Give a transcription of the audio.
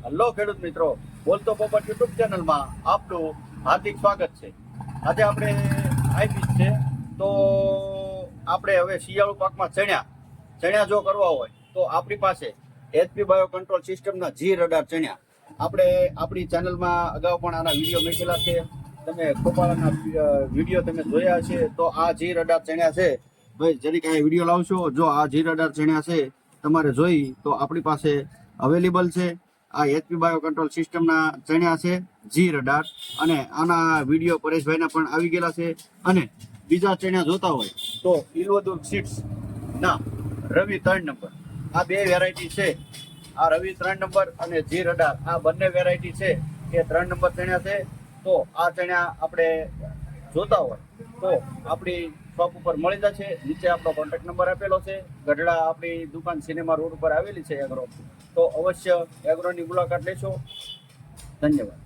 Hello ખેડૂત મિત્રો, બોલતો પોપટ યુટ્યુબ ચેનલમાં આપનું હાર્દિક સ્વાગત છે. આજે આપણે હાઈબ્રિડ છે તો આપણે હવે શિયાળુ પાકમાં ચણ્યા જો કરવા હોય તો આપણી પાસે HP બાયો કંટ્રોલ સિસ્ટમના જી રડાર ચણ્યા આપણે આપણી ચેનલમાં અગાઉ પણ આના વિડીયો મૂકેલા છે. તમે ખોપાળાના વિડીયો તમે જોયા છે. તો આ જી રડાર ચણ્યા છે ભાઈ, જરીક આ વિડીયો લાવશો. જો આ જી રડાર ચણ્યા છે તમારે જોઈ તો આપણી પાસે અવેલેબલ છે. આ HP બાયો કંટ્રોલ સિસ્ટમના ચણ્યા છે જી રડાર, અને આના વિડીયો પરેશભાઈના પણ આવી ગયેલા છે. અને બીજા ચણ્યા જોતા હોય તો ઇલવદુર સીડ્સ ના રવિ 3 નંબર, આ બે વેરાયટી છે. આ રવિ 3 નંબર અને જી રડાર આ બંને વેરાયટી છે એ 3 નંબર ચણ્યા છે. તો આ ચણ્યા આપણે જોતા હોય તો આપણી શોપ ઉપર મળી જશે. નીચે આપણો કોન્ટેક્ટ નંબર આપેલો છે. ગઢડા આપણી દુકાન સિનેમા રોડ ઉપર આવેલી છે એગ્રો. તો અવશ્ય એગ્રોની મુલાકાત લેશો. ધન્યવાદ.